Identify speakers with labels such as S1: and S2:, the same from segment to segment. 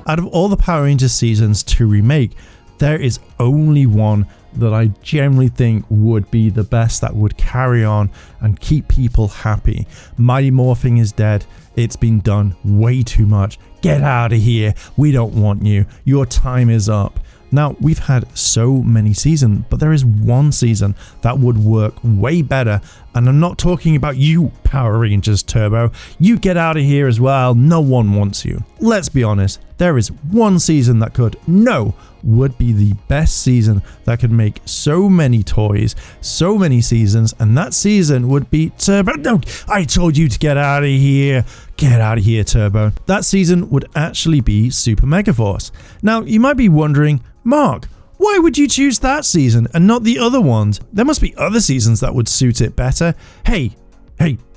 S1: out of all the Power Rangers seasons to remake, there is only one that I generally think would be the best, that would carry on and keep people happy. Mighty Morphing is dead. It's been done way too much. Get out of here. We don't want you. Your time is up. Now, we've had so many seasons, but there is one season that would work way better. And I'm not talking about you, Power Rangers Turbo. You get out of here as well. No one wants you. Let's be honest. There is one season that would be the best season that could make so many toys, so many seasons, and that season would be Turbo. No, I told you to get out of here. Get out of here, Turbo. That season would actually be Super Megaforce. Now, you might be wondering, Mark, why would you choose that season and not the other ones? There must be other seasons that would suit it better. Hey,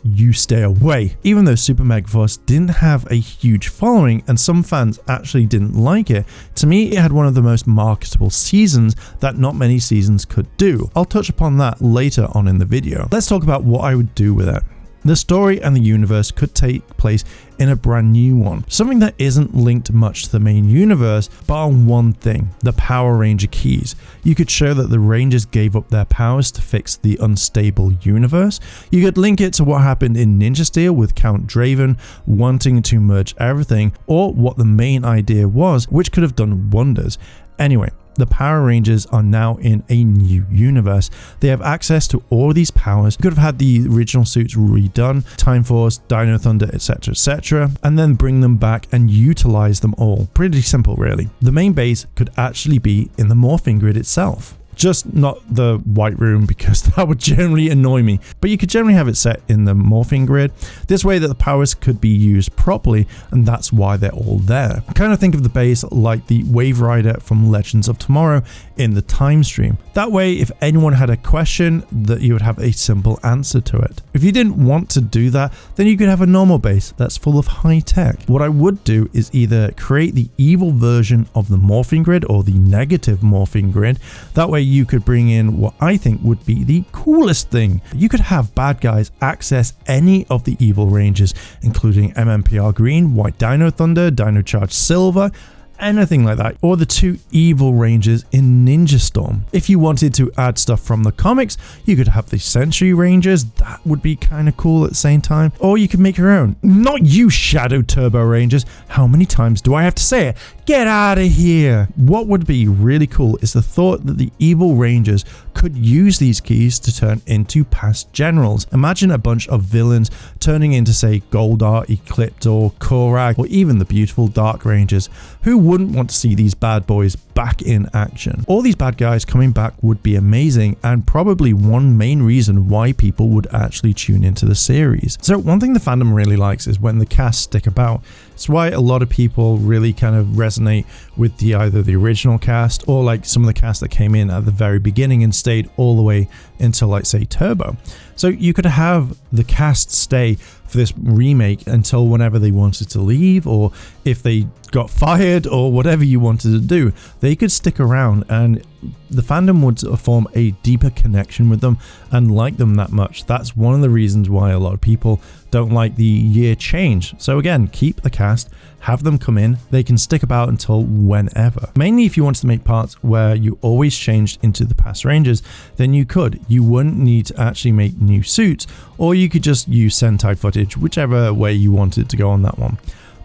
S1: you stay away. Even though Super Megaforce didn't have a huge following and some fans actually didn't like it, to me it had one of the most marketable seasons that not many seasons could do. I'll touch upon that later on in the video. Let's talk about what I would do with it. The story and the universe could take place in a brand new one, something that isn't linked much to the main universe, bar one thing: the Power Ranger keys. You could show that the Rangers gave up their powers to fix the unstable universe. You could link it to what happened in Ninja Steel with Count Draven wanting to merge everything, or what the main idea was, which could have done wonders. Anyway, the Power Rangers are now in a new universe. They have access to all these powers. You could have had the original suits redone, Time Force, Dino Thunder, etc., and then bring them back and utilize them all. Pretty simple, really. The main base could actually be in the morphing grid itself. Just not the white room, because that would generally annoy me, but you could generally have it set in the morphing grid. This way that the powers could be used properly, and that's why they're all there. Kind of think of the base like the Wave Rider from Legends of Tomorrow in the time stream. That way, if anyone had a question, that you would have a simple answer to it. If you didn't want to do that, then you could have a normal base that's full of high tech. What I would do is either create the evil version of the morphing grid or the negative morphing grid. That way you could bring in what I think would be the coolest thing. You could have bad guys access any of the evil Rangers, including MMPR Green, White Dino Thunder, Dino Charge Silver, anything like that, or the two evil Rangers in Ninja Storm. If you wanted to add stuff from the comics, you could have the Century Rangers. That would be kind of cool at the same time. Or you could make your own. Not you, Shadow Turbo Rangers. How many times do I have to say it? Get out of here. What would be really cool is the thought that the evil Rangers could use these keys to turn into past generals. Imagine a bunch of villains turning into, say, Goldar, Eclipse, or Korag, or even the beautiful Dark Rangers. Who wouldn't want to see these bad boys back in action? All these bad guys coming back would be amazing, and probably one main reason why people would actually tune into the series. So one thing the fandom really likes is when the cast stick about. It's why a lot of people really kind of resonate with either the original cast or like some of the cast that came in at the very beginning and stayed all the way until, like, say, Turbo. So you could have the cast stay for this remake until whenever they wanted to leave, or if they got fired or whatever you wanted to do, they could stick around and the fandom would form a deeper connection with them and like them that much. That's one of the reasons why a lot of people don't like the year change. So again, keep the cast, have them come in, they can stick about until whenever. Mainly if you wanted to make parts where you always changed into the past Rangers, then you could. You wouldn't need to actually make new suits, or you could just use Sentai footage, whichever way you wanted to go on that one.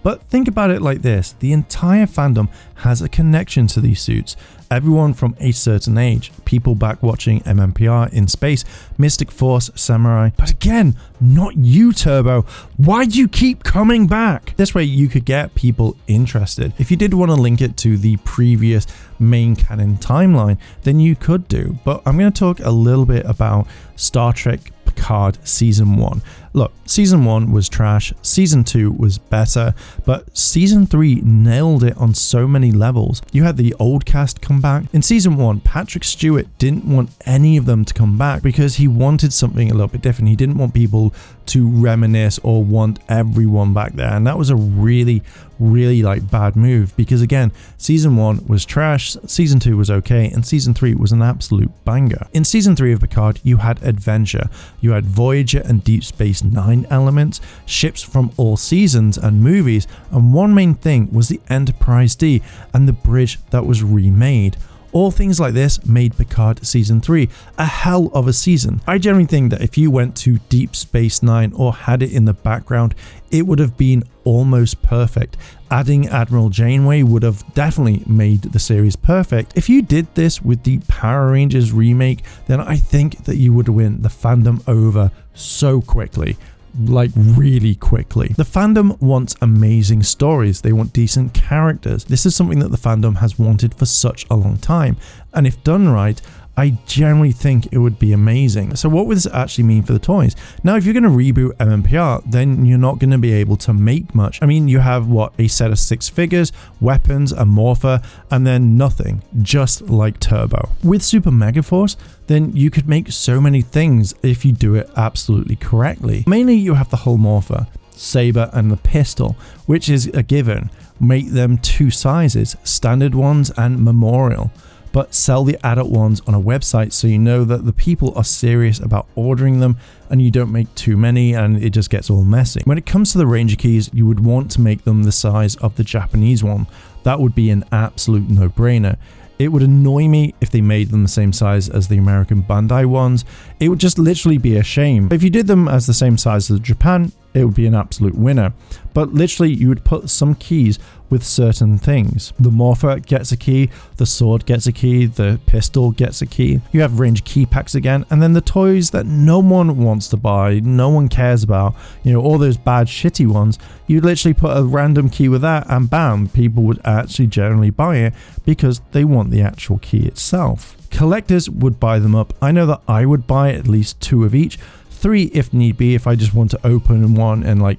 S1: But think about it like this: the entire fandom has a connection to these suits. Everyone from a certain age, people back watching MMPR in space, Mystic Force, Samurai, but again, not you, Turbo. Why do you keep coming back? This way you could get people interested. If you did want to link it to the previous main canon timeline, then you could do, but I'm going to talk a little bit about Star Trek Picard Season 1. Look, Season 1 was trash, Season 2 was better, but Season 3 nailed it on so many levels. You had the old cast come back. In Season 1, Patrick Stewart didn't want any of them to come back because he wanted something a little bit different. He didn't want people to reminisce or want everyone back there, and that was a really like bad move, because again, Season 1 was trash, Season 2 was okay, and Season 3 was an absolute banger. In Season 3 of Picard, you had adventure, you had Voyager and Deep Space 9 elements, ships from all seasons and movies, and one main thing was the Enterprise D and the bridge that was remade. All things like this made Picard Season 3 a hell of a season. I generally think that if you went to Deep Space Nine or had it in the background, it would have been almost perfect. Adding Admiral Janeway would have definitely made the series perfect. If you did this with the Power Rangers remake, then I think that you would win the fandom over so quickly. Like really quickly. The fandom wants amazing stories. They want decent characters. This is something that the fandom has wanted for such a long time, and if done right, I generally think it would be amazing. So what would this actually mean for the toys? Now, if you're going to reboot MMPR, then you're not going to be able to make much. I mean, you have what, a set of 6 figures, weapons, a morpher, and then nothing, just like Turbo. With Super Megaforce, then you could make so many things if you do it absolutely correctly. Mainly you have the whole morpher, saber, and the pistol, which is a given. Make them 2 sizes, standard ones and memorial. But sell the adult ones on a website so you know that the people are serious about ordering them and you don't make too many and it just gets all messy. When it comes to the Ranger keys, you would want to make them the size of the Japanese one. That would be an absolute no-brainer. It would annoy me if they made them the same size as the American Bandai ones. It would just literally be a shame. If you did them as the same size as Japan, it would be an absolute winner. But literally you would put some keys with certain things. The morpher gets a key, the sword gets a key, the pistol gets a key. You have range key packs again, and then the toys that no one wants to buy, no one cares about, you know, all those bad shitty ones, you'd literally put a random key with that and bam, people would actually generally buy it because they want the actual key itself. Collectors would buy them up. I know that I would buy at least 2 of each, 3 if need be, if I just want to open one and like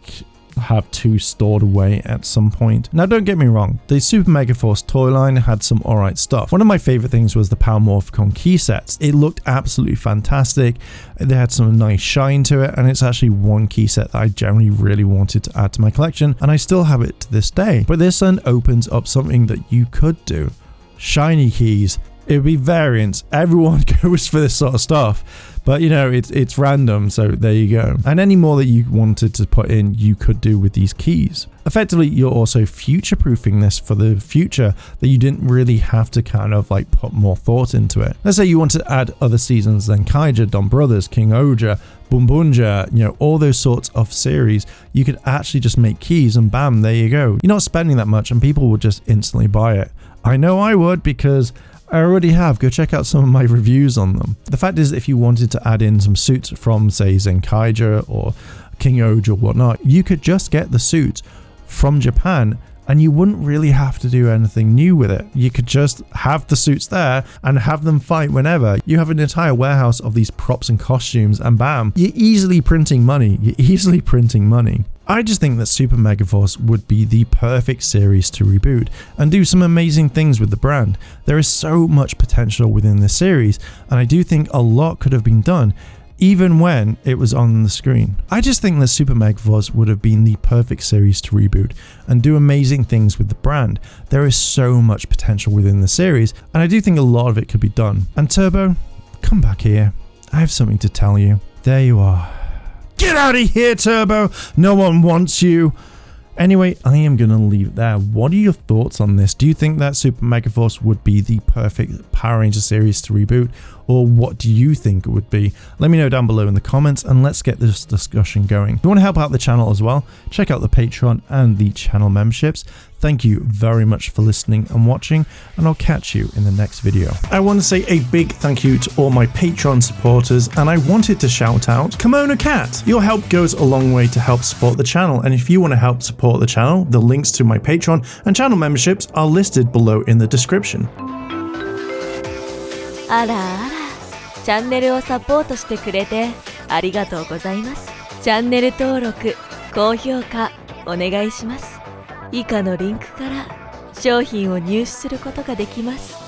S1: have 2 stored away at some point. Now don't get me wrong, the Super Megaforce toy line had some alright stuff. One of my favorite things was the Power Morphicon key sets. It looked absolutely fantastic. They had some nice shine to it, and it's actually one key set that I generally really wanted to add to my collection, and I still have it to this day. But this then opens up something that you could do. Shiny keys. It would be variants. Everyone goes for this sort of stuff. But you know, it's random, so there you go. And any more that you wanted to put in, you could do with these keys. Effectively, you're also future-proofing this for the future, that you didn't really have to kind of like put more thought into it. Let's say you want to add other seasons than Kaija, Don Brothers, King Oja, Bumbunja, you know, all those sorts of series. You could actually just make keys and bam, there you go. You're not spending that much and people would just instantly buy it. I know I would, because I already have. Go check out some of my reviews on them. The fact is, if you wanted to add in some suits from, say, Zenkaija or King Oja or whatnot, you could just get the suits from Japan and you wouldn't really have to do anything new with it. You could just have the suits there and have them fight whenever. You have an entire warehouse of these props and costumes and bam, you're easily printing money. I just think that Super Megaforce would be the perfect series to reboot and do some amazing things with the brand. There is so much potential within this series, and I do think a lot could have been done even when it was on the screen. I just think that Super Megaforce would have been the perfect series to reboot and do amazing things with the brand. There is so much potential within the series, and I do think a lot of it could be done. And Turbo, come back here. I have something to tell you. There you are. Get out of here, Turbo! No one wants you! Anyway, I am going to leave it there. What are your thoughts on this? Do you think that Super Megaforce would be the perfect Power Ranger series to reboot? Or what do you think it would be? Let me know down below in the comments and let's get this discussion going. If you want to help out the channel as well, check out the Patreon and the channel memberships. Thank you very much for listening and watching, and I'll catch you in the next video. I want to say a big thank you to all my Patreon supporters, and I wanted to shout out Kimono Cat. Your help goes a long way to help support the channel, and if you want to help support the channel, the links to my Patreon and channel memberships are listed below in the description.
S2: あらあら、チャンネルをサポートしてくれてありがとうございます。チャンネル登録、高評価お願いします。以下のリンクから商品を入手することができます。